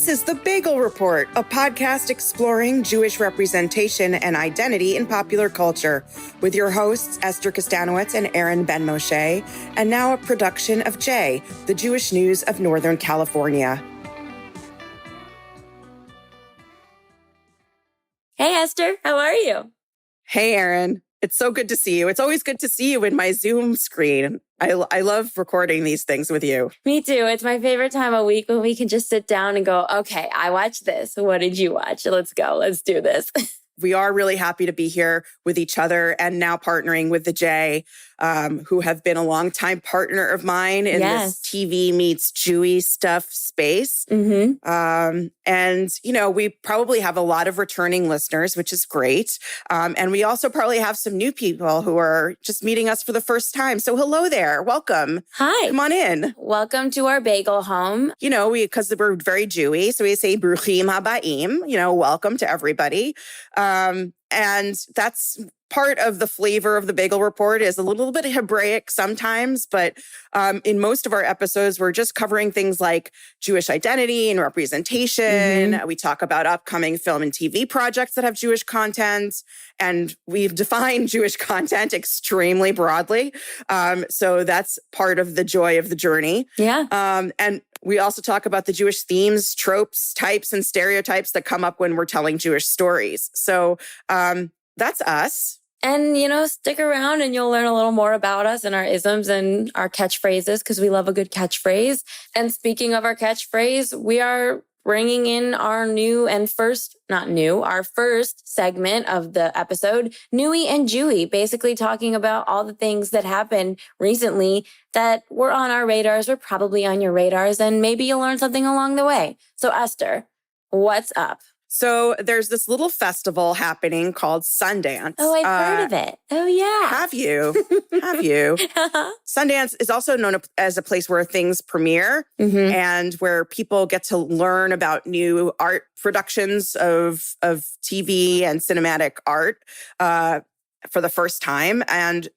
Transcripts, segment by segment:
This is The Bagel Report, a podcast exploring Jewish representation and identity in popular culture, with your hosts Esther Kostanowitz and Aaron Ben Moshe, and now a production of J, the Jewish News of Northern California. Hey, Esther, how are you? Hey, Aaron. It's so good to see you. It's always good to see you in my Zoom screen. I love recording these things with you. Me too. It's my favorite time of week when we can just sit down and go, okay, I watched this. What did you watch? Let's go. Let's do this. We are really happy to be here with each other and now partnering with the J, who have been a longtime partner of mine in this TV meets Jewy stuff space. Mm-hmm. And, you know, we probably have a lot of returning listeners, which is great. And we also probably have some new people who are just meeting us for the first time. So hello there. Welcome. Hi. Come on in. Welcome to our bagel home. You know, because we're very Jewy, so we say Bruchim Habaim, you know, welcome to everybody. And that's part of the flavor of the Bagel Report is a little bit Hebraic sometimes, but in most of our episodes, we're just covering things like Jewish identity and representation. We talk about upcoming film and TV projects that have Jewish content, and we've defined Jewish content extremely broadly. So that's part of the joy of the journey. Yeah. And we also talk about the Jewish themes, tropes, types, and stereotypes that come up when we're telling Jewish stories. So that's us. And, you know, stick around and you'll learn a little more about us and our isms and our catchphrases because we love a good catchphrase. And speaking of our catchphrase, we are bringing in our our first segment of the episode, Newy and Jewy, basically talking about all the things that happened recently that were on our radars, or probably on your radars, and maybe you'll learn something along the way. So Esther, what's up? So there's this little festival happening called Sundance. Oh, I've heard of it. Oh, yeah. Have you? Have you? Sundance is also known as a place where things premiere and where people get to learn about new art productions of TV and cinematic art for the first time. And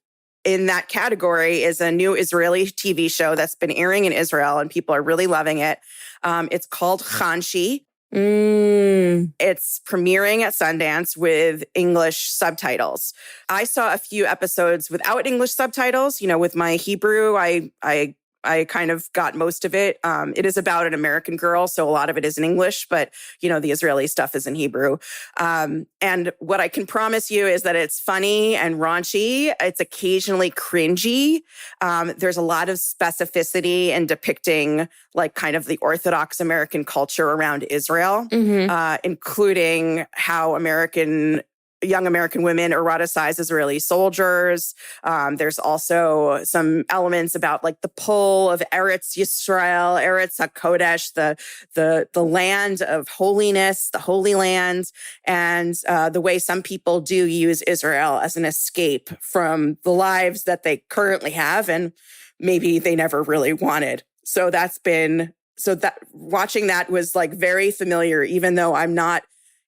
in that category is a new Israeli TV show that's been airing in Israel, and people are really loving it. It's called Khanshi. It's premiering at Sundance with English subtitles. I saw a few episodes without English subtitles. You know, with my Hebrew, I kind of got most of it. It is about an American girl, so a lot of it is in English, but, you know, the Israeli stuff is in Hebrew. And what I can promise you is that it's funny and raunchy. It's occasionally cringy. There's a lot of specificity in depicting, like, kind of the Orthodox American culture around Israel, including how young American women eroticize Israeli soldiers. There's also some elements about, like, the pull of Eretz Yisrael, Eretz HaKodesh, the land of holiness, the Holy Land, and the way some people do use Israel as an escape from the lives that they currently have and maybe they never really wanted. So watching that was, like, very familiar, even though I'm not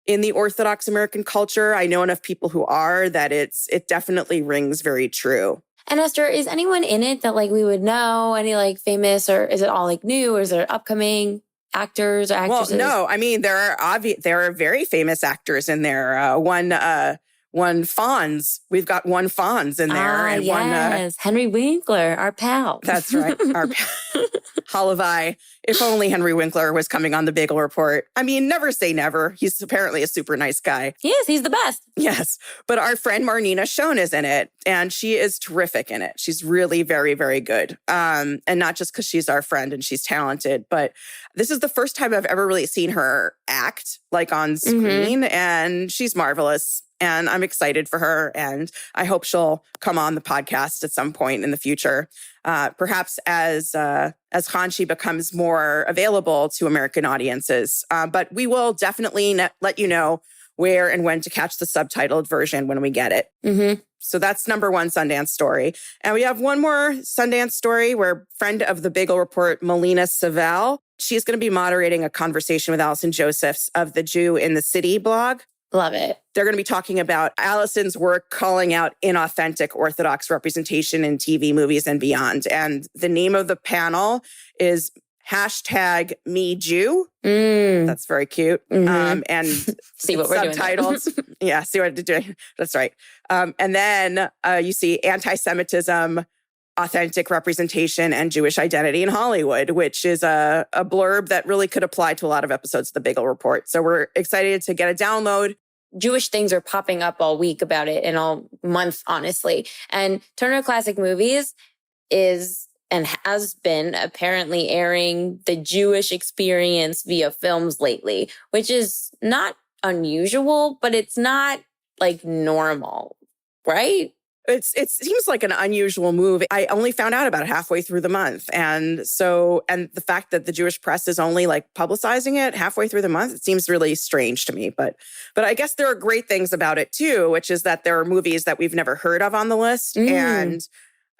in the Orthodox American culture. I know enough people who are that it definitely rings very true. And Esther, is anyone in it that, like, we would know? Any, like, famous, or is it all, like, new, or is there upcoming actors or actresses? Well, no. I mean, there are very famous actors in there. One Fonz. We've got one Fonz in there. And yes. Henry Winkler, our pal. That's right. Our pal. Halavai. If only Henry Winkler was coming on the Bagel Report. I mean, never say never. He's apparently a super nice guy. He is. He's the best. Yes. But our friend Marnina Schoen is in it, and she is terrific in it. She's really very, very good. And not just because she's our friend and she's talented, but this is the first time I've ever really seen her act, like, on screen, and she's marvelous. And I'm excited for her, and I hope she'll come on the podcast at some point in the future, perhaps as Khanshi becomes more available to American audiences. But we will definitely let you know where and when to catch the subtitled version when we get it. So that's number one Sundance story. And we have one more Sundance story where friend of the Bagel Report, Melina Savell, she's going to be moderating a conversation with Allison Josephs of the Jew in the City blog. Love it. They're going to be talking about Allison's work calling out inauthentic Orthodox representation in TV, movies, and beyond. And the name of the panel is hashtag me Jew. That's very cute. And see what we're subtitles. doing. Yeah, see what I'm doing. That's right. And then you see anti-Semitism, authentic representation, and Jewish identity in Hollywood, which is a blurb that really could apply to a lot of episodes of the Bagel Report. So we're excited to get a download. Jewish things are popping up all week about it and all month, honestly. And Turner Classic Movies is and has been apparently airing the Jewish experience via films lately, which is not unusual, but it's not like normal, right? It seems like an unusual move. I only found out about it halfway through the month. And the fact that the Jewish press is only like publicizing it halfway through the month, it seems really strange to me. But I guess there are great things about it too, which is that there are movies that we've never heard of on the list. And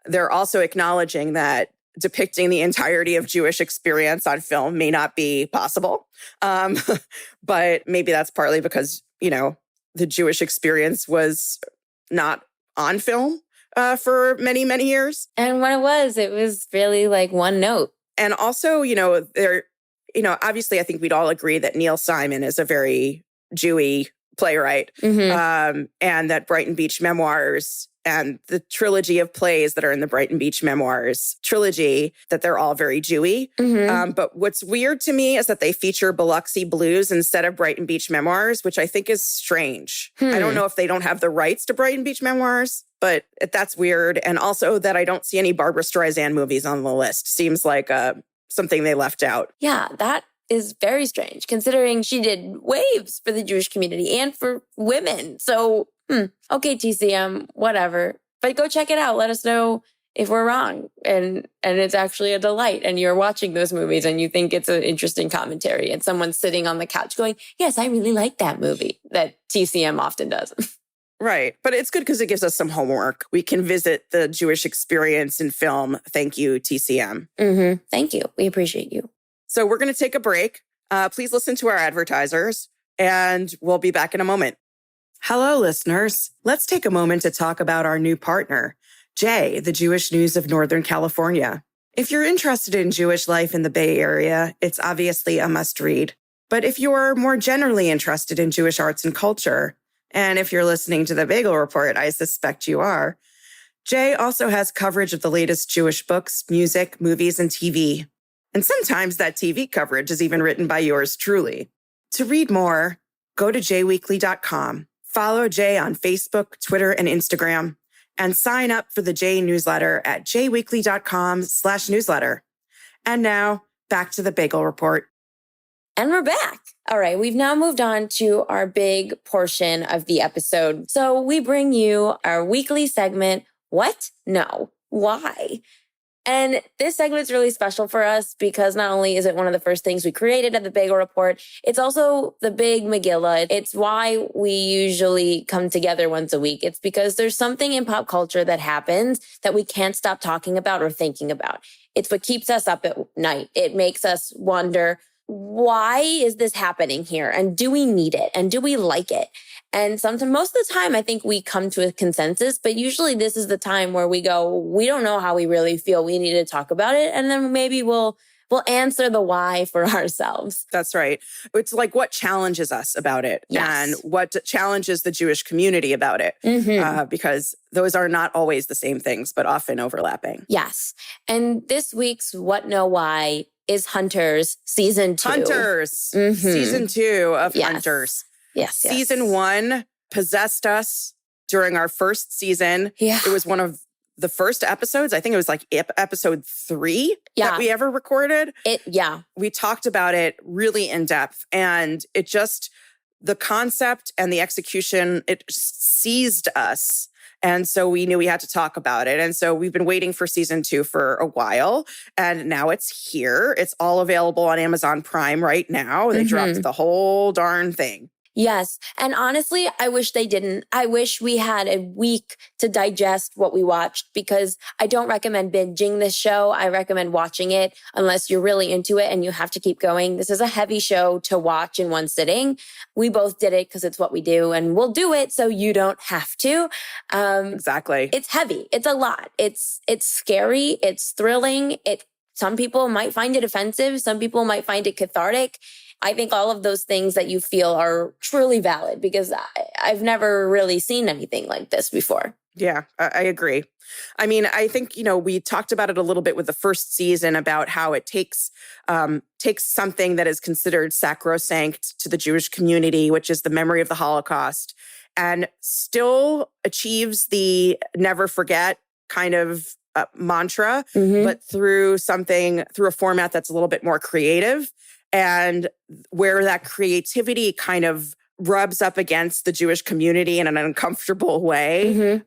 they're also acknowledging that depicting the entirety of Jewish experience on film may not be possible. But maybe that's partly because, the Jewish experience was not on film for many, many years. And when it was really like one note. And also, obviously I think we'd all agree that Neil Simon is a very Jewy playwright, and that Brighton Beach Memoirs and the trilogy of plays that are in the Brighton Beach Memoirs trilogy, that they're all very Jewy. But what's weird to me is that they feature Biloxi Blues instead of Brighton Beach Memoirs, which I think is strange. I don't know if they don't have the rights to Brighton Beach Memoirs, but that's weird. And also that I don't see any Barbra Streisand movies on the list. Seems like something they left out. Yeah, that is very strange, considering she did waves for the Jewish community and for women. So, okay, TCM, whatever. But go check it out. Let us know if we're wrong. And it's actually a delight. And you're watching those movies and you think it's an interesting commentary. And someone's sitting on the couch going, yes, I really like that movie, that TCM often does. Right. But it's good because it gives us some homework. We can visit the Jewish experience in film. Thank you, TCM. Thank you. We appreciate you. So we're going to take a break. Please listen to our advertisers, and we'll be back in a moment. Hello, listeners. Let's take a moment to talk about our new partner, Jay, the Jewish News of Northern California. If you're interested in Jewish life in the Bay Area, it's obviously a must-read. But if you're more generally interested in Jewish arts and culture, and if you're listening to the Bagel Report, I suspect you are, Jay also has coverage of the latest Jewish books, music, movies, and TV. And sometimes that TV coverage is even written by yours truly. To read more, go to jweekly.com, follow Jay on Facebook, Twitter, and Instagram, and sign up for the Jay newsletter at jweekly.com/newsletter. And now, back to the Bagel Report. And we're back. All right, we've now moved on to our big portion of the episode. So we bring you our weekly segment, What? No. Why? And this segment's really special for us because not only is it one of the first things we created at the Bagel Report, it's also the big Megillah. It's why we usually come together once a week. It's because there's something in pop culture that happens that we can't stop talking about or thinking about. It's what keeps us up at night. It makes us wonder, why is this happening here? And do we need it? And do we like it? And sometimes, most of the time, I think we come to a consensus, but usually this is the time where we go, we don't know how we really feel. We need to talk about it. And then maybe we'll answer the why for ourselves. That's right. It's like what challenges us about it and what challenges the Jewish community about it, because those are not always the same things, but often overlapping. Yes. And this week's What, No, Why is Hunters Season 2. Hunters. Season 2 of Hunters. Yes. Season 1 possessed us during our first season. Yeah. It was one of the first episodes. I think it was like episode 3 that we ever recorded. We talked about it really in depth, and it just, the concept and the execution, it just seized us. And so we knew we had to talk about it. And so we've been waiting for season 2 for a while. And now it's here. It's all available on Amazon Prime right now. They dropped the whole darn thing. Yes. And honestly, I wish they didn't. I wish we had a week to digest what we watched, because I don't recommend binging this show. I recommend watching it unless you're really into it and you have to keep going. This is a heavy show to watch in one sitting. We both did it because it's what we do, and we'll do it so you don't have to. Exactly. It's heavy. It's a lot. It's scary. It's thrilling. It Some people might find it offensive. Some people might find it cathartic. I think all of those things that you feel are truly valid because I've never really seen anything like this before. Yeah, I agree. I mean, I think, we talked about it a little bit with the first season about how it takes something that is considered sacrosanct to the Jewish community, which is the memory of the Holocaust, and still achieves the never forget kind of mantra, but through a format that's a little bit more creative, and where that creativity kind of rubs up against the Jewish community in an uncomfortable way,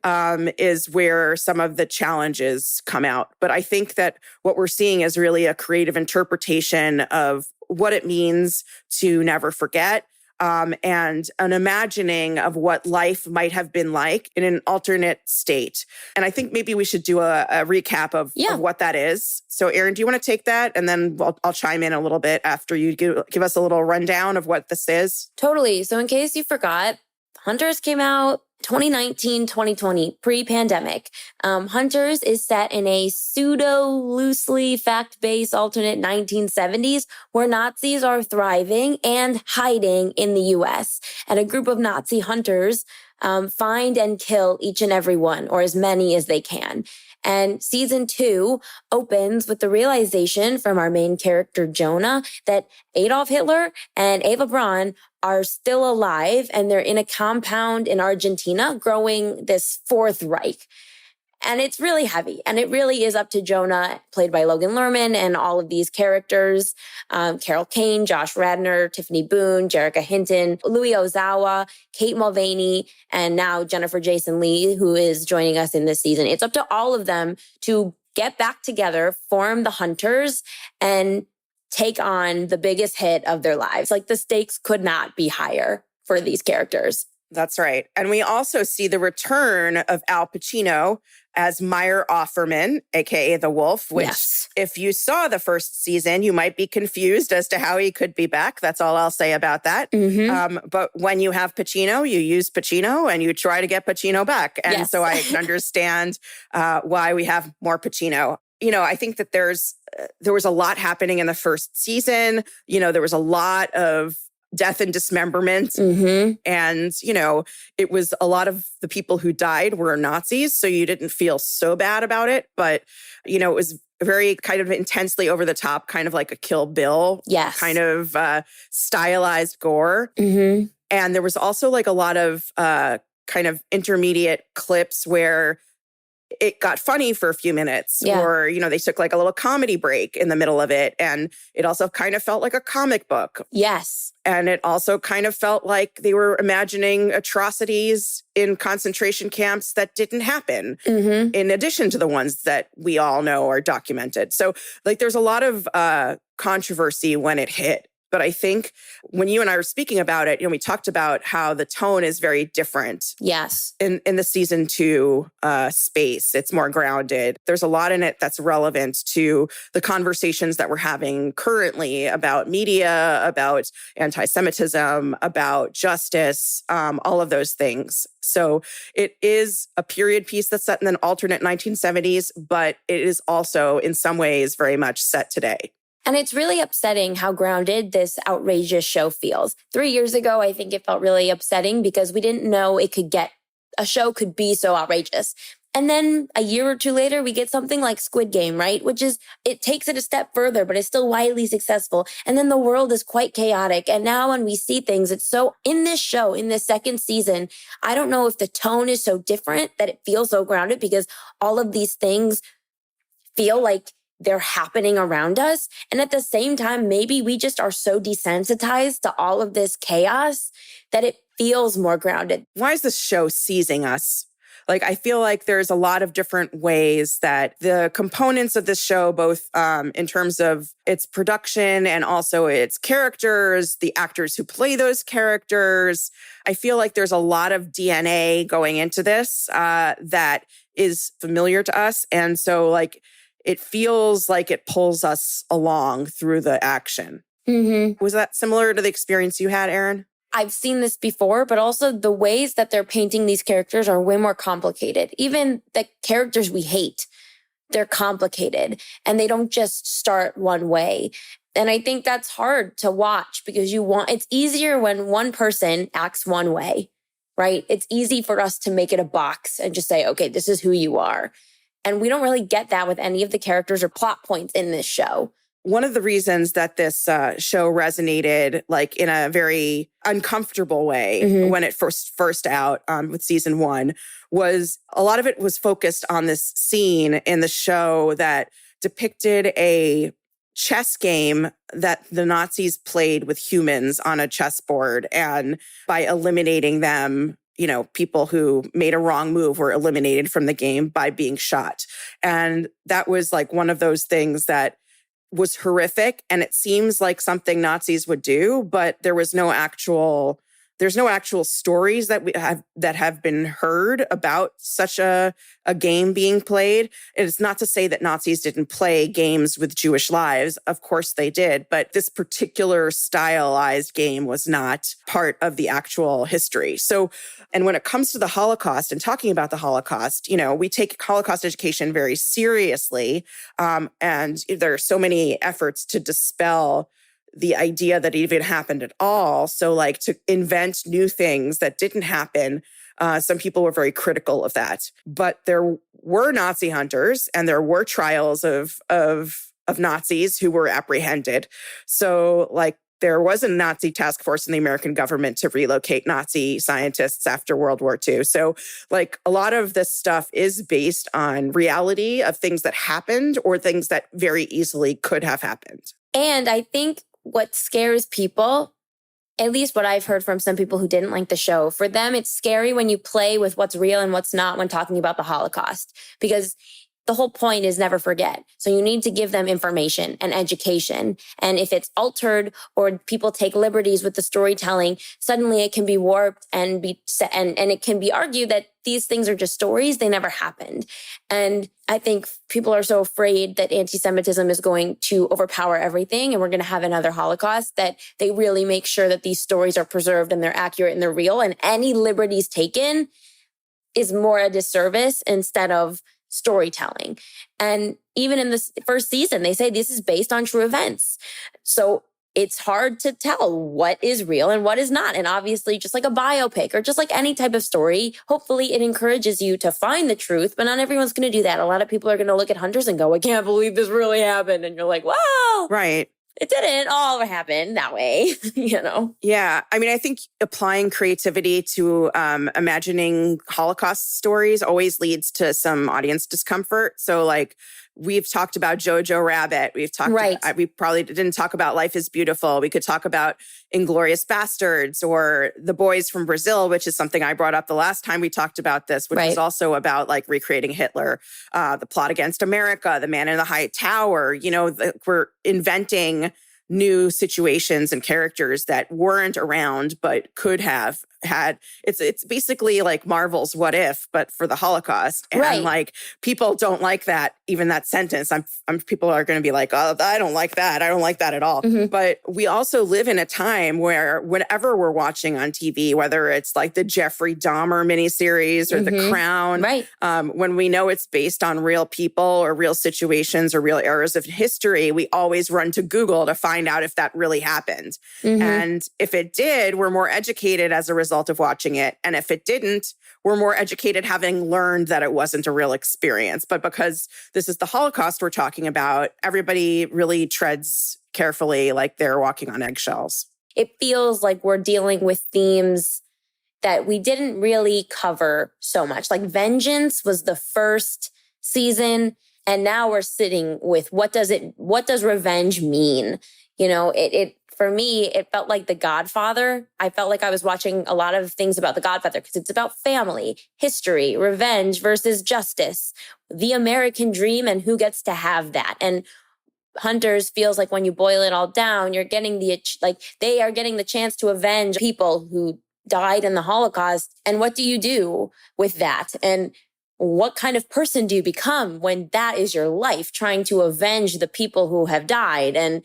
is where some of the challenges come out. But I think that what we're seeing is really a creative interpretation of what it means to never forget, and an imagining of what life might have been like in an alternate state. And I think maybe we should do a recap of what that is. So, Erin, do you want to take that? And then I'll chime in a little bit after you give us a little rundown of what this is. Totally. So in case you forgot, Hunters came out 2019, 2020, pre-pandemic. Hunters is set in a pseudo-loosely fact-based alternate 1970s where Nazis are thriving and hiding in the U.S. And a group of Nazi hunters find and kill each and every one, or as many as they can. And season 2 opens with the realization from our main character, Jonah, that Adolf Hitler and Eva Braun are still alive, and they're in a compound in Argentina growing this Fourth Reich. And it's really heavy. And it really is up to Jonah, played by Logan Lerman, and all of these characters, Carol Kane, Josh Radnor, Tiffany Boone, Jerrica Hinton, Louis Ozawa, Kate Mulvaney, and now Jennifer Jason Leigh, who is joining us in this season. It's up to all of them to get back together, form the Hunters, and take on the biggest hit of their lives. Like, the stakes could not be higher for these characters. That's right. And we also see the return of Al Pacino as Meyer Offerman, aka the Wolf, which if you saw the first season, you might be confused as to how he could be back. That's all I'll say about that. But when you have Pacino, you use Pacino and you try to get Pacino back. And so I can understand why we have more Pacino. I think that there was a lot happening in the first season. There was a lot of death and dismemberment. And, it was a lot of the people who died were Nazis. So you didn't feel so bad about it. But, it was very kind of intensely over the top, kind of like a Kill Bill kind of stylized gore. And there was also like a lot of kind of intermediate clips where it got funny for a few minutes, or, they took like a little comedy break in the middle of it. And it also kind of felt like a comic book. Yes. And it also kind of felt like they were imagining atrocities in concentration camps that didn't happen, in addition to the ones that we all know are documented. So like there's a lot of controversy when it hit. But I think when you and I were speaking about it, we talked about how the tone is very different. Yes. In the season 2 space, it's more grounded. There's a lot in it that's relevant to the conversations that we're having currently about media, about anti-Semitism, about justice, all of those things. So it is a period piece that's set in an alternate 1970s, but it is also in some ways very much set today. And it's really upsetting how grounded this outrageous show feels. 3 years ago, I think it felt really upsetting because we didn't know a show could be so outrageous. And then a year or two later, we get something like Squid Game, right? It takes it a step further, but it's still widely successful. And then the world is quite chaotic. And now when we see things, it's so, in this show, in this second season, I don't know if the tone is so different that it feels so grounded because all of these things feel like they're happening around us. And at the same time, maybe we just are so desensitized to all of this chaos that it feels more grounded. Why is this show seizing us? Like, I feel like there's a lot of different ways that the components of this show, both in terms of its production and also its characters, the actors who play those characters, I feel like there's a lot of DNA going into this that is familiar to us. And so, like, it feels like it pulls us along through the action. Was that similar to the experience you had, Erin? I've seen this before, but also the ways that they're painting these characters are way more complicated. Even the characters we hate, they're complicated and they don't just start one way. And I think that's hard to watch because it's easier when one person acts one way, right? It's easy for us to make it a box and just say, okay, this is who you are. And we don't really get that with any of the characters or plot points in this show. One of the reasons that this show resonated like in a very uncomfortable way when it first out with season 1 was a lot of it was focused on this scene in the show that depicted a chess game that the Nazis played with humans on a chessboard. And by eliminating them, people who made a wrong move were eliminated from the game by being shot. And that was like one of those things that was horrific. And it seems like something Nazis would do, but there's no actual stories that have been heard about such a game being played. It's not to say that Nazis didn't play games with Jewish lives. Of course they did. But this particular stylized game was not part of the actual history. So, and when it comes to the Holocaust and talking about the Holocaust, we take Holocaust education very seriously. And there are so many efforts to dispel the idea that it even happened at all. So like to invent new things that didn't happen. Some people were very critical of that. But there were Nazi hunters and there were trials of Nazis who were apprehended. So like there was a Nazi task force in the American government to relocate Nazi scientists after World War II. So like a lot of this stuff is based on reality of things that happened or things that very easily could have happened. And I think what scares people, at least what I've heard from some people who didn't like the show, for them, it's scary when you play with what's real and what's not when talking about the Holocaust, because the whole point is never forget. So you need to give them information and education. And if it's altered or people take liberties with the storytelling, suddenly it can be warped and it can be argued that these things are just stories. They never happened. And I think people are so afraid that anti-Semitism is going to overpower everything and we're going to have another Holocaust that they really make sure that these stories are preserved and they're accurate and they're real. And any liberties taken is more a disservice instead of storytelling. And even in this first season, they say this is based on true events. So it's hard to tell what is real and what is not. And obviously, just like a biopic or just like any type of story, hopefully it encourages you to find the truth, but not everyone's going to do that. A lot of people are going to look at Hunters and go, I can't believe this really happened. And you're like, wow. Right. It didn't all happen that way, Yeah. I mean, I think applying creativity to imagining Holocaust stories always leads to some audience discomfort. So like we've talked about Jojo Rabbit. We probably didn't talk about Life is Beautiful. We could talk about Inglourious Bastards or The Boys from Brazil, which is something I brought up the last time we talked about this, which was also about like recreating Hitler, The Plot Against America, The Man in the High Tower. We're inventing new situations and characters that weren't around but could have had. It's basically like Marvel's What If, but for the Holocaust. And like people don't like that, even that sentence. People are going to be like, oh, I don't like that. I don't like that at all. Mm-hmm. But we also live in a time where whenever we're watching on TV, whether it's like the Jeffrey Dahmer miniseries or The Crown, when we know it's based on real people or real situations or real eras of history, we always run to Google to find out if that really happened. Mm-hmm. And if it did, we're more educated as a result of watching it. And if it didn't, we're more educated having learned that it wasn't a real experience. But because this is the Holocaust we're talking about, everybody really treads carefully like they're walking on eggshells. It feels like we're dealing with themes that we didn't really cover so much. Like vengeance was the first season, and now we're sitting with what does revenge mean? For me, it felt like The Godfather. I felt like I was watching a lot of things about The Godfather because it's about family, history, revenge versus justice, the American dream and who gets to have that. And Hunters feels like when you boil it all down, you're getting they are getting the chance to avenge people who died in the Holocaust. And what do you do with that? And what kind of person do you become when that is your life, trying to avenge the people who have died? And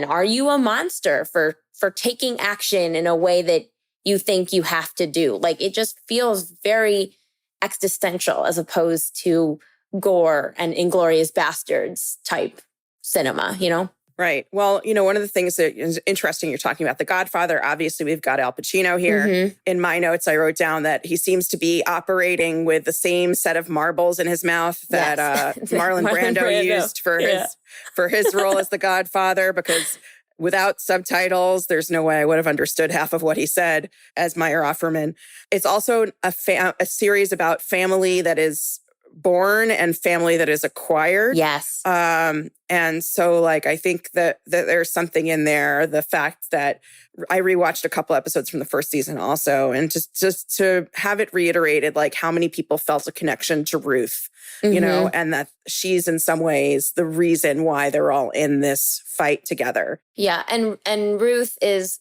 are you a monster for taking action in a way that you think you have to do? Like, it just feels very existential as opposed to gore and Inglorious Bastards type cinema, you know? Right. Well, one of the things that is interesting, you're talking about The Godfather. Obviously, we've got Al Pacino here. Mm-hmm. In my notes, I wrote down that he seems to be operating with the same set of marbles in his mouth that Marlon Brando used for his role as the Godfather, because without subtitles, there's no way I would have understood half of what he said as Meyer Offerman. It's also a series about family that is born and family that is acquired. Yes. And so like, I think that there's something in there. The fact that I rewatched a couple episodes from the first season also, and just to have it reiterated, like how many people felt a connection to Ruth, and that she's in some ways the reason why they're all in this fight together. Yeah. And Ruth is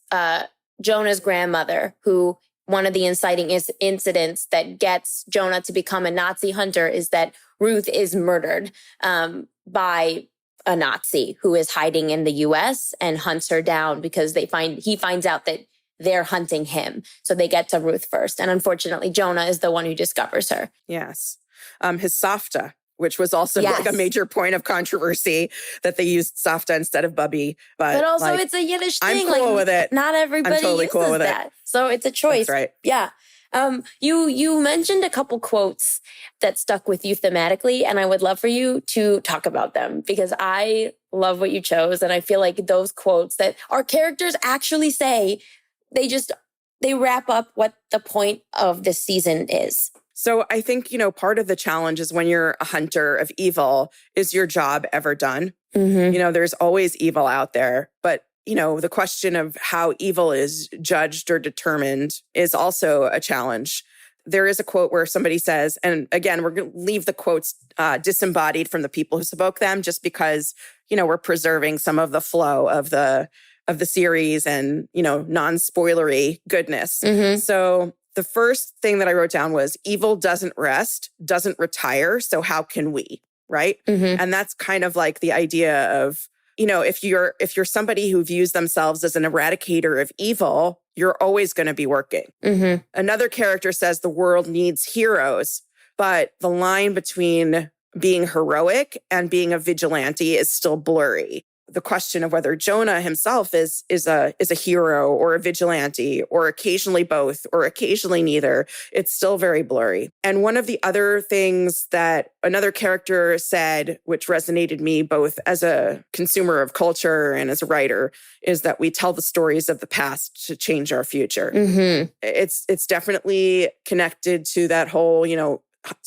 Jonah's grandmother, who one of the inciting incidents that gets Jonah to become a Nazi hunter is that Ruth is murdered by a Nazi who is hiding in the U.S. and hunts her down because he finds out that they're hunting him. So they get to Ruth first. And unfortunately, Jonah is the one who discovers her. Yes. His Safta, which was also like a major point of controversy that they used Safta instead of Bubby. But also it's a Yiddish thing. I'm cool with it. Not everybody totally uses cool with that. So it's a choice. That's right. Yeah. You mentioned a couple quotes that stuck with you thematically, and I would love for you to talk about them because I love what you chose. And I feel like those quotes that our characters actually say, they wrap up what the point of this season is. So I think, part of the challenge is when you're a hunter of evil, is your job ever done? Mm-hmm. There's always evil out there, but the question of how evil is judged or determined is also a challenge. There is a quote where somebody says, and again, we're going to leave the quotes disembodied from the people who spoke them just because, we're preserving some of the flow of the series and, non-spoilery goodness. Mm-hmm. So the first thing that I wrote down was evil doesn't rest, doesn't retire. So how can we? Right. Mm-hmm. And that's kind of like the idea of, if you're somebody who views themselves as an eradicator of evil, you're always going to be working. Mm-hmm. Another character says the world needs heroes, but the line between being heroic and being a vigilante is still blurry. The question of whether Jonah himself is a hero or a vigilante or occasionally both or occasionally neither, it's still very blurry. And one of the other things that another character said, which resonated me both as a consumer of culture and as a writer, is that we tell the stories of the past to change our future. Mm-hmm. It's definitely connected to that whole,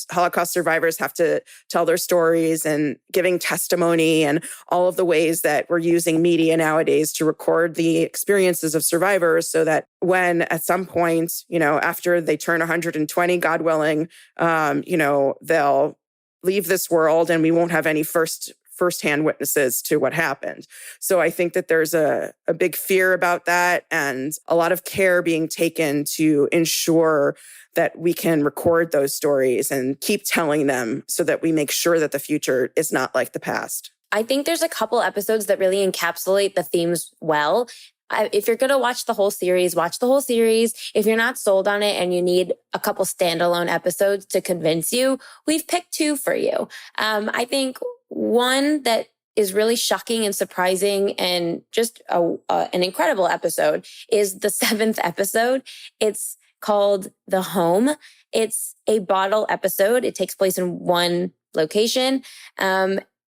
Holocaust survivors have to tell their stories and giving testimony and all of the ways that we're using media nowadays to record the experiences of survivors so that when at some point, after they turn 120, God willing, they'll leave this world and we won't have any firsthand witnesses to what happened. So I think that there's a big fear about that and a lot of care being taken to ensure that we can record those stories and keep telling them so that we make sure that the future is not like the past. I think there's a couple episodes that really encapsulate the themes well. If you're going to watch the whole series, watch the whole series. If you're not sold on it and you need a couple standalone episodes to convince you, we've picked two for you. I think one that is really shocking and surprising and just an incredible episode is the 7th episode. It's called The Home. It's a bottle episode. It takes place in one location.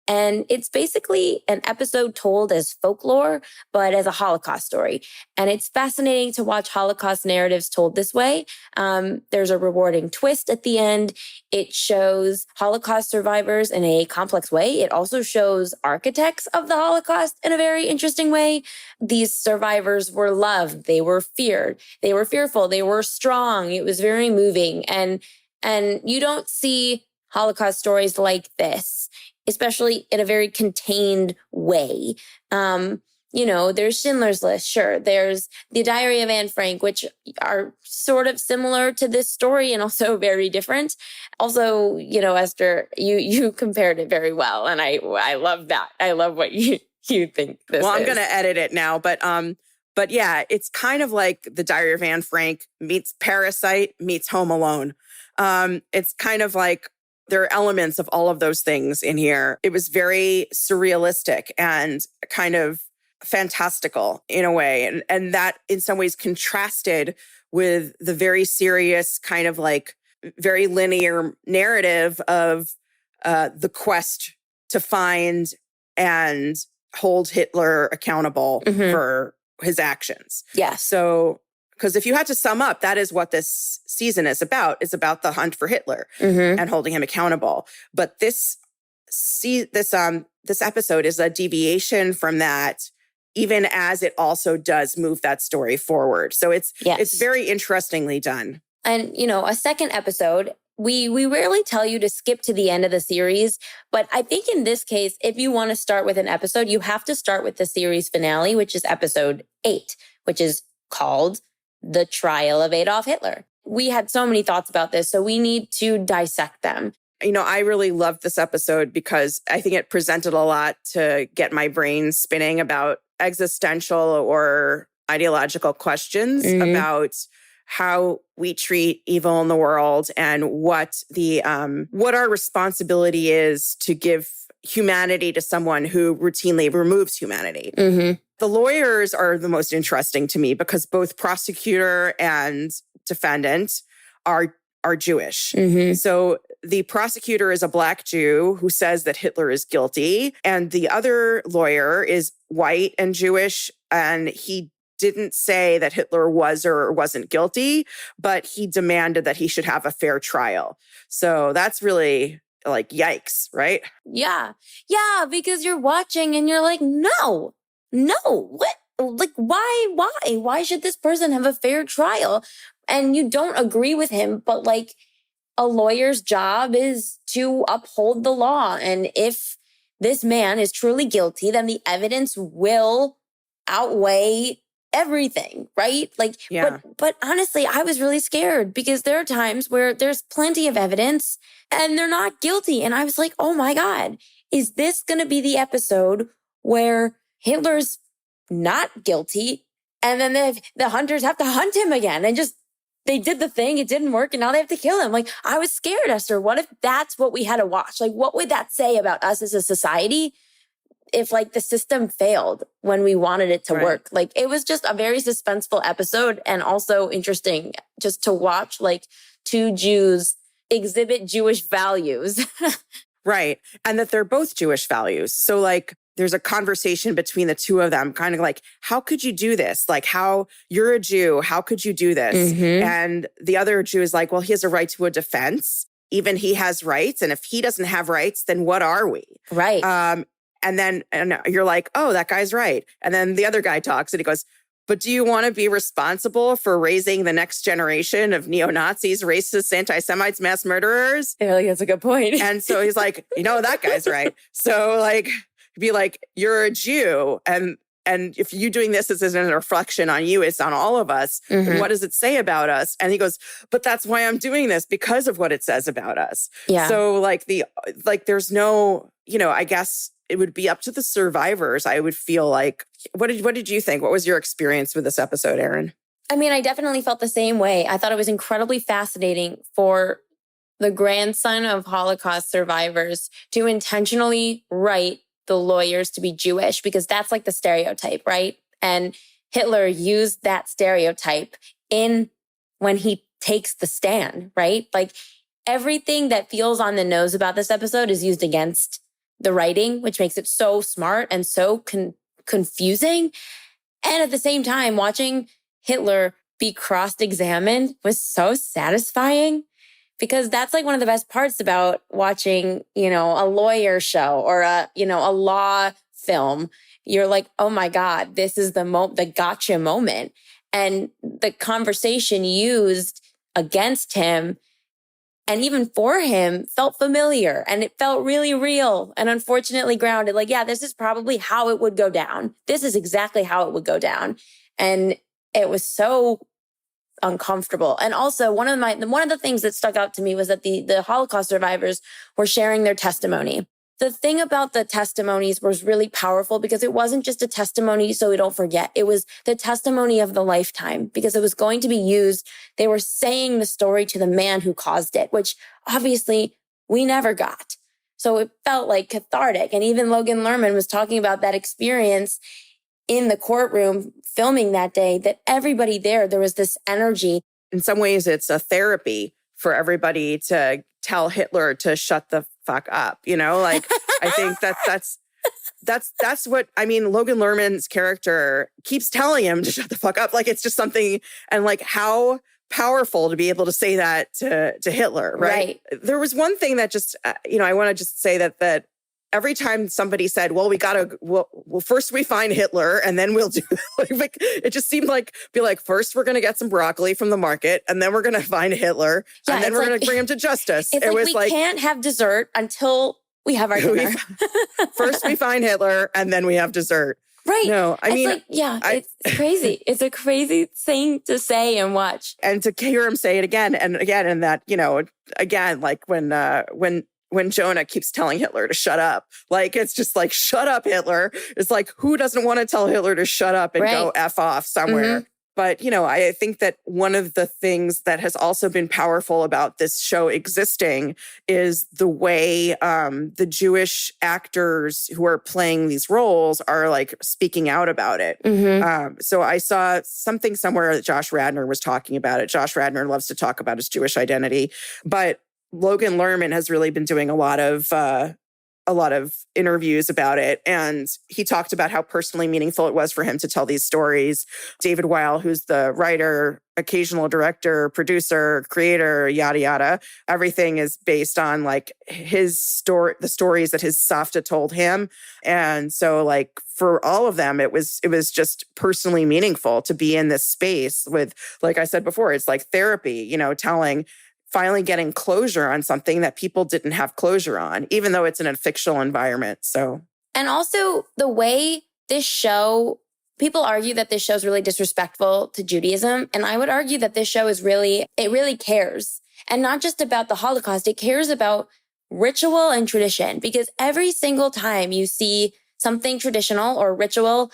And it's basically an episode told as folklore, but as a Holocaust story. And it's fascinating to watch Holocaust narratives told this way. There's a rewarding twist at the end. It shows Holocaust survivors in a complex way. It also shows architects of the Holocaust in a very interesting way. These survivors were loved. They were feared. They were fearful. They were strong. It was very moving. And you don't see Holocaust stories like this, especially in a very contained way. There's Schindler's List, sure. There's The Diary of Anne Frank, which are sort of similar to this story and also very different. Also, Esther, you compared it very well. And I love that. I love what you think this is. Well, I'm going to edit it now, but yeah, it's kind of like The Diary of Anne Frank meets Parasite meets Home Alone. It's kind of like There are elements of all of those things in here. It was very surrealistic and kind of fantastical in a way. And that in some ways contrasted with the very serious kind of like very linear narrative of the quest to find and hold Hitler accountable for his actions. Yeah. So, because if you had to sum up, that is what this season is about. It's about the hunt for Hitler and holding him accountable. But this episode is a deviation from that, even as it also does move that story forward. So it's very interestingly done. And, you know, a second episode, we rarely tell you to skip to the end of the series. But I think in this case, if you want to start with an episode, you have to start with the series finale, which is episode 8, which is called The Trial of Adolf Hitler. We had so many thoughts about this, so we need to dissect them. You know, I really loved this episode because I think it presented a lot to get my brain spinning about existential or ideological questions about how we treat evil in the world and what our responsibility is to give humanity to someone who routinely removes humanity. The lawyers are the most interesting to me because both prosecutor and defendant are Jewish. So the prosecutor is a Black Jew who says that Hitler is guilty, and the other lawyer is white and Jewish, and he didn't say that Hitler was or wasn't guilty, but he demanded that he should have a fair trial. So that's really like, yikes, right? Yeah. Yeah, because you're watching and you're like, no, what? Like, why should this person have a fair trial? And you don't agree with him, but like a lawyer's job is to uphold the law. And if this man is truly guilty, then the evidence will outweigh everything, right? Like, yeah. But honestly, I was really scared because there are times where there's plenty of evidence and they're not guilty. And I was like, oh my God, is this going to be the episode where Hitler's not guilty and then the hunters have to hunt him again and just, they did the thing, it didn't work, and now they have to kill him. Like, I was scared, Esther. What if that's what we had to watch? Like, what would that say about us as a society if like the system failed when we wanted it to work? Like, it was just a very suspenseful episode and also interesting just to watch like two Jews exhibit Jewish values. Right. And that they're both Jewish values. So like there's a conversation between the two of them, kind of like, how could you do this? Like, how you're a Jew, how could you do this? And the other Jew is like, well, he has a right to a defense. Even he has rights. And if he doesn't have rights, then what are we? Right. And you're like, oh, that guy's right. And then the other guy talks and he goes, but do you want to be responsible for raising the next generation of neo-Nazis, racists, anti-Semites, mass murderers? Yeah, like, that's a good point. And so he's like, you know, that guy's right. So like, be like, you're a Jew. And if you doing this isn't a reflection on you, it's on all of us. Then what does it say about us? And he goes, but that's why I'm doing this, because of what it says about us. Yeah. So like there's no, you know, I guess it would be up to the survivors. I would feel like, what did you think? What was your experience with this episode, Erin? I mean, I definitely felt the same way. I thought it was incredibly fascinating for the grandson of Holocaust survivors to intentionally write the lawyers to be Jewish, because that's like the stereotype, right? And Hitler used that stereotype when he takes the stand, right? Like everything that feels on the nose about this episode is used against the writing, which makes it so smart and so confusing. And at the same time, watching Hitler be cross-examined was so satisfying, because that's like one of the best parts about watching, you know, a lawyer show or a law film. You're like, oh my God, this is the gotcha moment. And the conversation used against him and even for him felt familiar, and it felt really real and unfortunately grounded. Like, yeah, this is probably how it would go down. This is exactly how it would go down. And it was so uncomfortable. And also one of the things that stuck out to me was that the Holocaust survivors were sharing their testimony. The thing about the testimonies was really powerful because it wasn't just a testimony so we don't forget. It was the testimony of the lifetime, because it was going to be used. They were saying the story to the man who caused it, which obviously we never got. So it felt like cathartic. And even Logan Lerman was talking about that experience in the courtroom filming that day, that everybody there was this energy. In some ways, it's a therapy for everybody to tell Hitler to shut the fuck up. Like, I think that's what, I mean, Logan Lerman's character keeps telling him to shut the fuck up. Like, it's just something, and like how powerful to be able to say that to Hitler, right? There was one thing that just, I want to just say that every time somebody said, well, first we find Hitler and then we'll do, it just seemed like, first we're going to get some broccoli from the market and then we're going to find Hitler and then we're going to bring him to justice. It was we can't have dessert until we have our dinner. First we find Hitler and then we have dessert. Right. No, I mean, it's crazy. It's a crazy thing to say and watch. And to hear him say it again and again, and that, again, like when Jonah keeps telling Hitler to shut up, like, it's just like, shut up, Hitler. It's like, who doesn't want to tell Hitler to shut up and go F off somewhere? Mm-hmm. But, I think that one of the things that has also been powerful about this show existing is the way the Jewish actors who are playing these roles are like speaking out about it. Mm-hmm. So I saw something somewhere that Josh Radnor was talking about it. Josh Radnor loves to talk about his Jewish identity, but Logan Lerman has really been doing a lot of interviews about it. And he talked about how personally meaningful it was for him to tell these stories. David Weil, who's the writer, occasional director, producer, creator, yada, yada, everything is based on like his story, the stories that his Savta told him. And so like for all of them, it was just personally meaningful to be in this space with, like I said before, it's like therapy, finally getting closure on something that people didn't have closure on, even though it's in a fictional environment. So, and also the way this show, people argue that this show is really disrespectful to Judaism. And I would argue that this show it really cares. And not just about the Holocaust, it cares about ritual and tradition, because every single time you see something traditional or ritual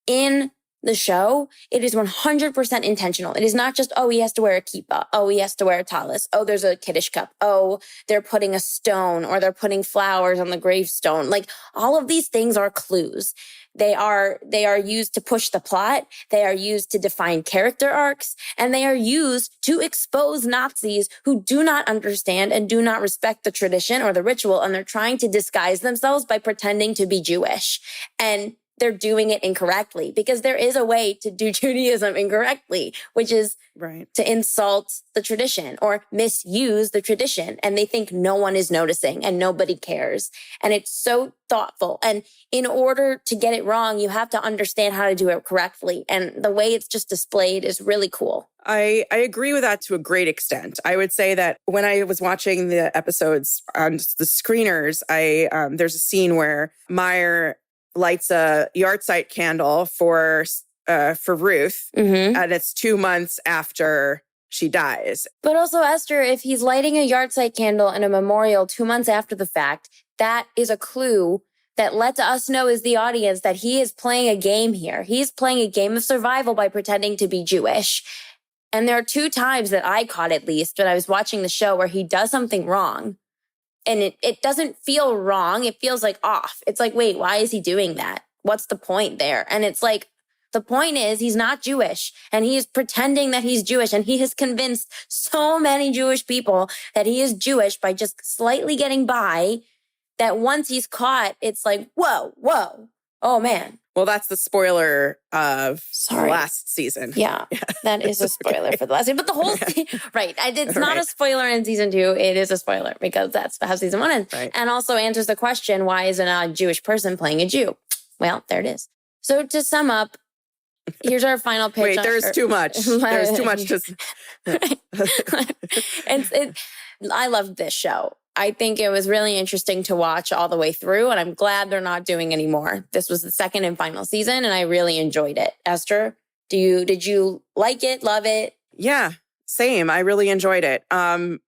in the show, it is 100% intentional. It is not just, oh, he has to wear a kippah. Oh, he has to wear a talis. Oh, there's a Kiddush cup. Oh, they're putting a stone or they're putting flowers on the gravestone. Like, all of these things are clues. They are used to push the plot. They are used to define character arcs, and they are used to expose Nazis who do not understand and do not respect the tradition or the ritual, and they're trying to disguise themselves by pretending to be Jewish. And they're doing it incorrectly, because there is a way to do Judaism incorrectly, which is to insult the tradition or misuse the tradition. And they think no one is noticing and nobody cares. And it's so thoughtful. And in order to get it wrong, you have to understand how to do it correctly. And the way it's just displayed is really cool. I agree with that to a great extent. I would say that when I was watching the episodes on the screeners, there's a scene where Meyer lights a yahrzeit candle for Ruth, and it's 2 months after she dies. But also, Esther, if he's lighting a yahrzeit candle in a memorial 2 months after the fact, that is a clue that lets us know as the audience that he is playing a game here. He's playing a game of survival by pretending to be Jewish. And there are 2 times that I caught, at least, when I was watching the show, where he does something wrong. And it doesn't feel wrong. It feels like off. It's like, wait, why is he doing that? What's the point there? And it's like, the point is he's not Jewish, and he is pretending that he's Jewish. And he has convinced so many Jewish people that he is Jewish by just slightly getting by, that once he's caught, it's like, whoa, oh man. Well, that's the spoiler of last season. Yeah, that is a spoiler for the last season. But the whole thing, right. It's not a spoiler in season 2. It is a spoiler because that's how season 1 is. Right. And also answers the question, why isn't a Jewish person playing a Jew? Well, there it is. So to sum up, here's our final pitch. Wait, there's too much. There's too much I loved this show. I think it was really interesting to watch all the way through, and I'm glad they're not doing anymore. This was the second and final season, and I really enjoyed it. Esther, did you like it, love it? Yeah, same. I really enjoyed it. I'll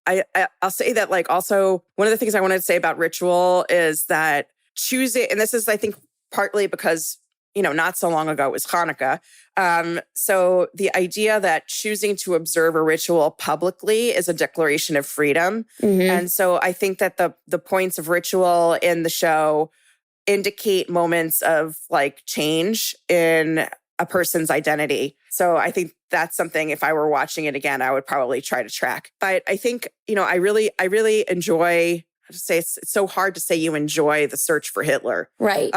say that, like, also one of the things I wanted to say about Ritual is that choosing, and this is, I think, partly because, not so long ago, it was Hanukkah. So the idea that choosing to observe a ritual publicly is a declaration of freedom. And so I think that the points of ritual in the show indicate moments of like change in a person's identity. So I think that's something, if I were watching it again, I would probably try to track. But I think, I really enjoy, I just say it's so hard to say you enjoy the search for Hitler. Right.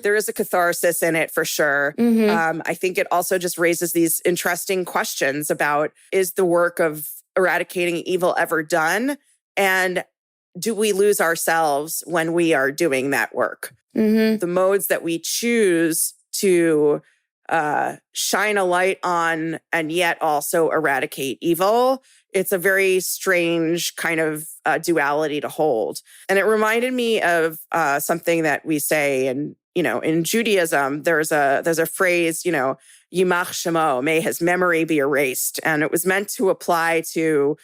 There is a catharsis in it for sure. I think it also just raises these interesting questions about, is the work of eradicating evil ever done? And do we lose ourselves when we are doing that work? The modes that we choose to shine a light on and yet also eradicate evil, it's a very strange kind of duality to hold. And it reminded me of something that we say in Judaism. There's a phrase, Yimach Shemo, may his memory be erased. And it was meant to apply to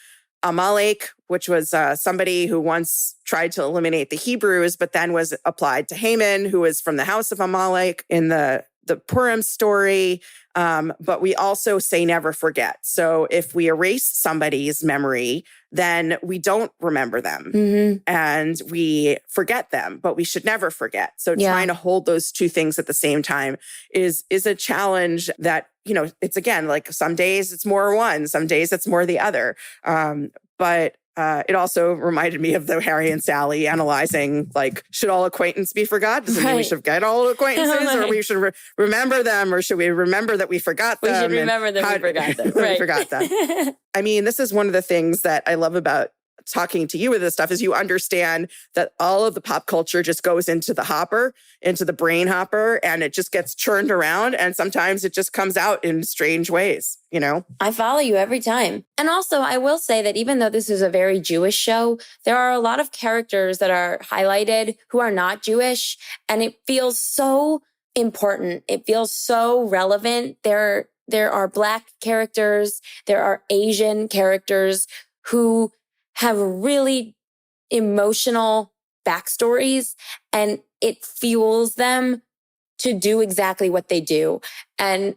Amalek, which was somebody who once tried to eliminate the Hebrews, but then was applied to Haman, who was from the house of Amalek in the Purim story. But we also say never forget. So if we erase somebody's memory, then we don't remember them and we forget them, but we should never forget. So trying to hold those two things at the same time is a challenge that, it's again, like some days it's more one, some days it's more the other. But it also reminded me of the Harry and Sally analyzing, like, should all acquaintance be forgot? Does it mean we should forget all acquaintances or we should remember them, or should we remember that we forgot them? We should remember that we forgot them. We forgot them. I mean, this is one of the things that I love about talking to you with this stuff is you understand that all of the pop culture just goes into the hopper, into the brain hopper, and it just gets churned around. And sometimes it just comes out in strange ways, I follow you every time. And also, I will say that even though this is a very Jewish show, there are a lot of characters that are highlighted who are not Jewish. And it feels so important. It feels so relevant. There are Black characters. There are Asian characters who have really emotional backstories, and it fuels them to do exactly what they do. And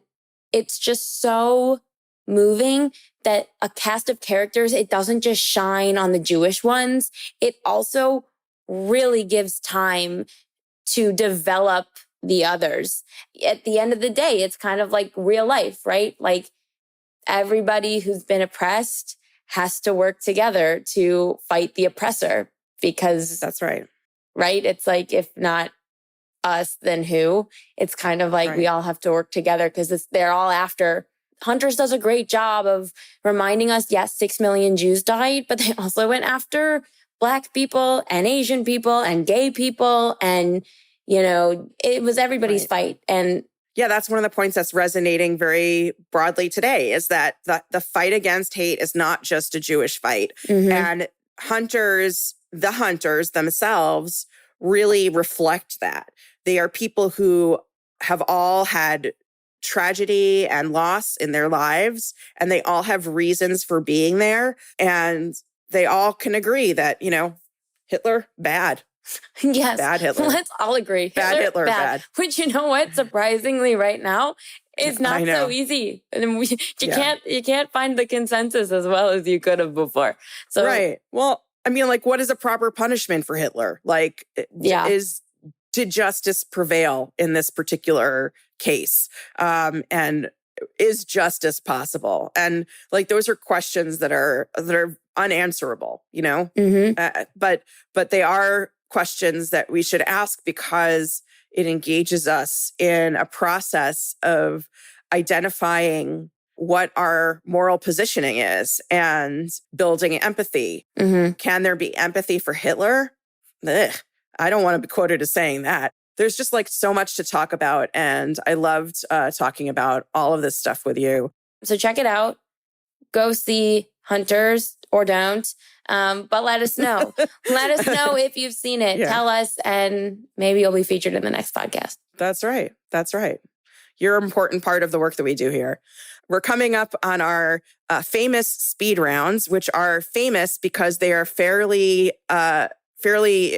it's just so moving that a cast of characters, it doesn't just shine on the Jewish ones. It also really gives time to develop the others. At the end of the day, it's kind of like real life, right? Like everybody who's been oppressed has to work together to fight the oppressor, because that's right. Right? It's like, if not us, then who? It's kind of like we all have to work together because they're all after. Hunters does a great job of reminding us, yes, 6 million Jews died, but they also went after Black people and Asian people and gay people. And, it was everybody's fight. And yeah, that's one of the points that's resonating very broadly today, is that the fight against hate is not just a Jewish fight. And the hunters themselves really reflect that. They are people who have all had tragedy and loss in their lives, and they all have reasons for being there. And they all can agree that, Hitler, bad. Yes. Bad Hitler. Let's all agree. Bad Hitler, bad. Which, you know what? Surprisingly, right now, is not so easy. And you can't find the consensus as well as you could have before. So right. Well, I mean, like, what is a proper punishment for Hitler? Like, did justice prevail in this particular case? And is justice possible? And like, those are questions that are unanswerable, but they are questions that we should ask because it engages us in a process of identifying what our moral positioning is and building empathy. Can there be empathy for Hitler? Ugh, I don't want to be quoted as saying that. There's just like so much to talk about. And I loved talking about all of this stuff with you. So check it out. Go see Hunters or don't. But let us know. Let us know if you've seen it. Yeah. Tell us, and maybe you'll be featured in the next podcast. That's right. That's right. You're an important part of the work that we do here. We're coming up on our famous speed rounds, which are famous because they are fairly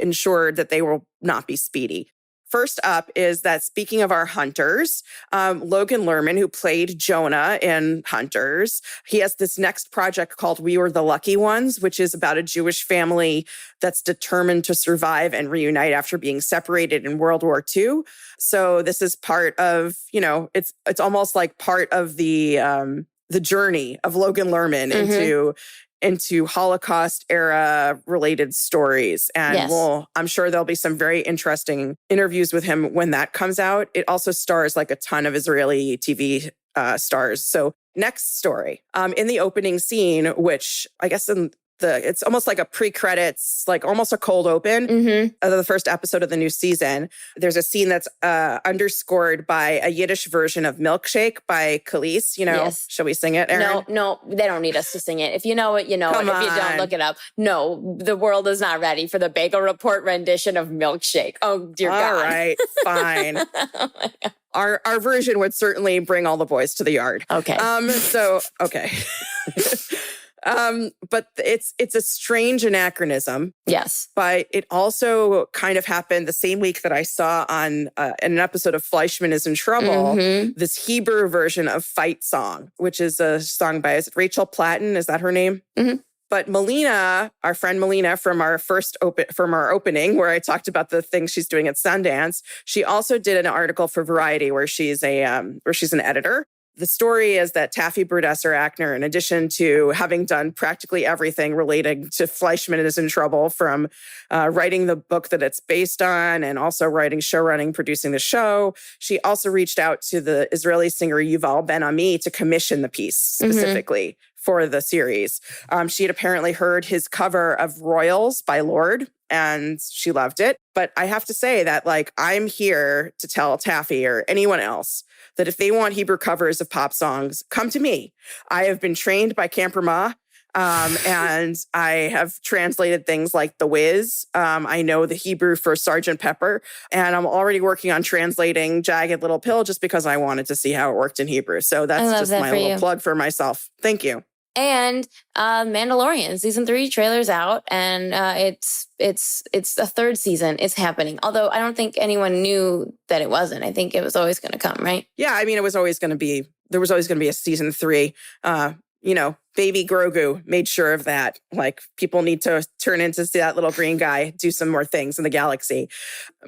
ensured that they will not be speedy. first up is that speaking of our Hunters, Logan Lerman, who played Jonah in Hunters, he has this next project called We Were the Lucky Ones, which is about a Jewish family that's determined to survive and reunite after being separated in World War II. So this is part of, it's almost like part of the journey of Logan Lerman into Holocaust era related stories. And I'm sure there'll be some very interesting interviews with him when that comes out. It also stars like a ton of Israeli TV stars. So next story, in the opening scene, which I guess it's almost like a pre-credits, like almost a cold open of the first episode of the new season. There's a scene that's underscored by a Yiddish version of Milkshake by Khalees. Shall we sing it, Erin? No, they don't need us to sing it. If you know it, you know it. If you don't, look it up. No, the world is not ready for the Bagel Report rendition of Milkshake. Oh, dear God. All right, fine. Oh my God. Our version would certainly bring all the boys to the yard. Okay. Okay. But it's a strange anachronism. Yes. But it also kind of happened the same week that I saw on in an episode of Fleischman is in Trouble, this Hebrew version of Fight Song, which is a song by, is it Rachel Platten? Is that her name? But Melina, our friend Melina from our opening, where I talked about the things she's doing at Sundance, she also did an article for Variety where she's an editor. The story is that Taffy Brodesser-Akner, in addition to having done practically everything relating to Fleischman is in Trouble, from writing the book that it's based on and also writing, showrunning, producing the show, she also reached out to the Israeli singer Yuval Ben-Ami to commission the piece specifically for the series. She had apparently heard his cover of Royals by Lorde, and she loved it. But I have to say that, I'm here to tell Taffy or anyone else that if they want Hebrew covers of pop songs, come to me. I have been trained by Camper Ma, and I have translated things like The Wiz. I know the Hebrew for Sergeant Pepper, and I'm already working on translating Jagged Little Pill just because I wanted to see how it worked in Hebrew. So that's just my little plug for myself. Thank you. And Mandalorian season 3 trailer's out, and it's a third season. It's happening. Although I don't think anyone knew that it wasn't. I think it was always going to come, right? Yeah, I mean, there was always going to be a season 3. Baby Grogu made sure of that. People need to turn into that little green guy, do some more things in the galaxy.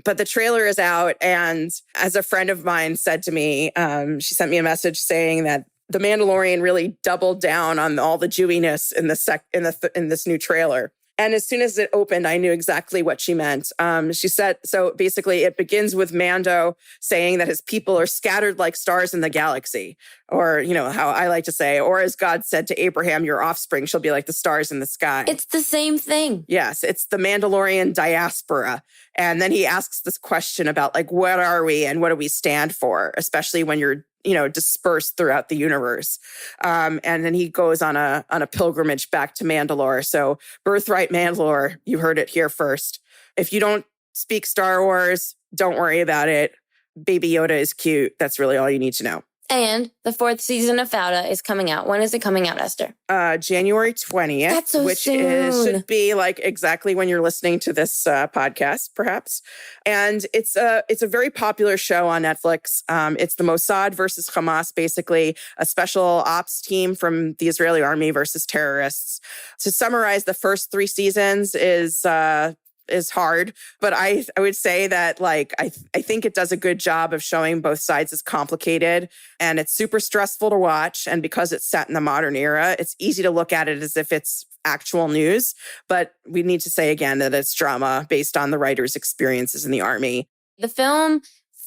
But the trailer is out, and as a friend of mine said to me, she sent me a message saying that The Mandalorian really doubled down on all the Jewiness in this new trailer. And as soon as it opened, I knew exactly what she meant. She said, so basically it begins with Mando saying that his people are scattered like stars in the galaxy. Or, how I like to say, or as God said to Abraham, your offspring shall be like the stars in the sky. It's the same thing. Yes, it's the Mandalorian diaspora. And then he asks this question about what are we and what do we stand for, especially when you're dispersed throughout the universe. And then he goes on a pilgrimage back to Mandalore. So Birthright Mandalore, you heard it here first. If you don't speak Star Wars, don't worry about it. Baby Yoda is cute. That's really all you need to know. And the 4th season of Fauda is coming out. When is it coming out, Esther? January 20th. That's so which soon. Should be exactly when you're listening to this podcast, perhaps. And it's a very popular show on Netflix. It's the Mossad versus Hamas, basically a special ops team from the Israeli army versus terrorists. To summarize, the first 3 seasons is hard, but I would say that I think it does a good job of showing both sides as complicated, and it's super stressful to watch. And because it's set in the modern era, it's easy to look at it as if it's actual news. But we need to say again that it's drama based on the writer's experiences in the army. The film,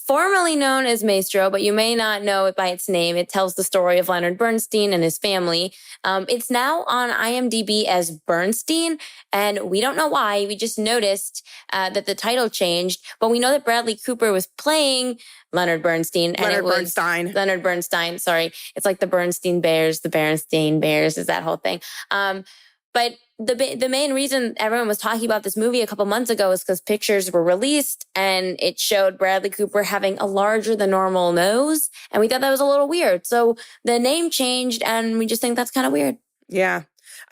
formerly known as Maestro, but you may not know it by its name. It tells the story of Leonard Bernstein and his family. It's now on IMDb as Bernstein, and we don't know why. We just noticed that the title changed, but we know that Bradley Cooper was playing Leonard Bernstein. Leonard Bernstein, sorry. It's like the Bernstein Bears, is that whole thing. But the main reason everyone was talking about this movie a couple months ago is because pictures were released and it showed Bradley Cooper having a larger than normal nose. And we thought that was a little weird. So the name changed and we just think that's kind of weird. Yeah.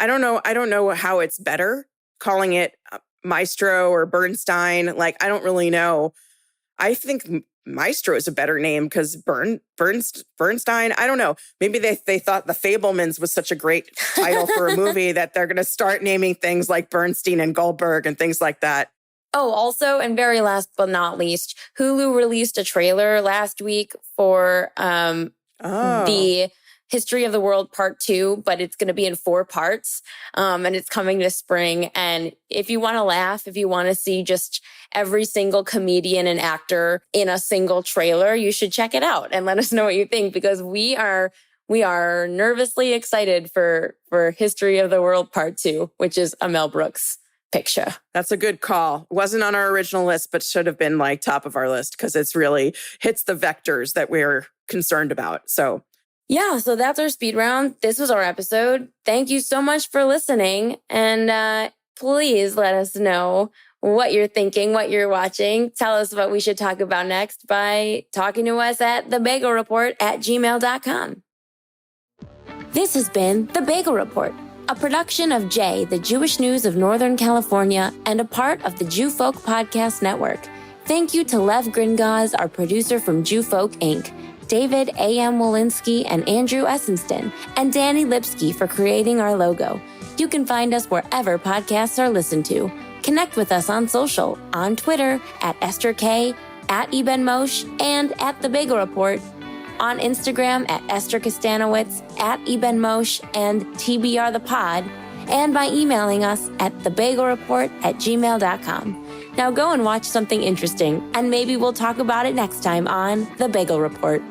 I don't know how it's better calling it Maestro or Bernstein. I don't really know. I think Maestro is a better name because Bernstein, I don't know. Maybe they thought The Fabelmans was such a great title for a movie that they're going to start naming things like Bernstein and Goldberg and things like that. Oh, also, and very last but not least, Hulu released a trailer last week for the History of the World Part 2, but it's going to be in 4 parts, and it's coming this spring. And if you want to laugh, if you want to see just every single comedian and actor in a single trailer, you should check it out and let us know what you think, because we are nervously excited for History of the World Part 2, which is a Mel Brooks picture. That's a good call. Wasn't on our original list, but should have been like top of our list because it's really hits the vectors that we're concerned about. So yeah, so that's our speed round. This was our episode. Thank you so much for listening. And please let us know what you're thinking, what you're watching. Tell us what we should talk about next by talking to us at thebagelreport@gmail.com. This has been The Bagel Report, a production of Jay, the Jewish News of Northern California, and a part of the Jew Folk Podcast Network. Thank you to Lev Gringaz, our producer from Jew Folk Inc., David A.M. Walensky and Andrew Essenston, and Danny Lipsky for creating our logo. You can find us wherever podcasts are listened to. Connect with us on social, on Twitter, at Esther K, at Eben Moshe, and at The Bagel Report, on Instagram at Esther Kostanowitz, at Eben Moshe, and TBR the Pod, and by emailing us at thebagelreport@gmail.com. Now go and watch something interesting, and maybe we'll talk about it next time on The Bagel Report.